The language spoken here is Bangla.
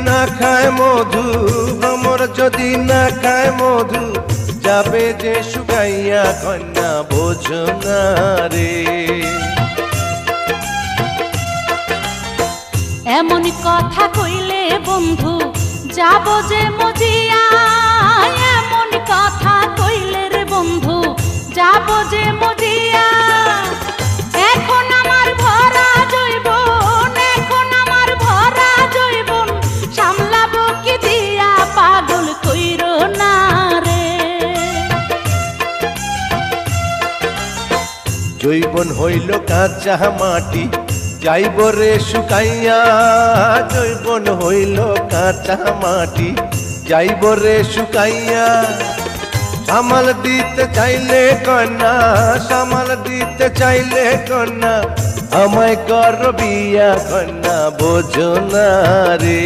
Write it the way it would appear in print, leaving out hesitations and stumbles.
না খায় মধু ভ্রমর যদি না খায় মধু যাবে যে শুকাইয়া কন্যা বোঝো না রে। এমন কথা কইলে বন্ধু যাব যে মজিয়া, এমন কথা কইলে রে বন্ধু যাব যে মজিয়া। এখন আমার ভরা জৈবন, এখন আমার ভরা জৈবন সামলাবো কি দিয়া, পাগল কইরো না রে। জৈবন হইল কাঁচা মাটি যাইব রে শুকাইয়া, জৈবন হইল কাঁচা মাটি যাইব রে শুকাইয়া। সামাল দিতে চাইলে কন্যা, সামাল দিতে চাইলে কন্যা আমায় কর বিয়া কন্যা বোঝো না রে।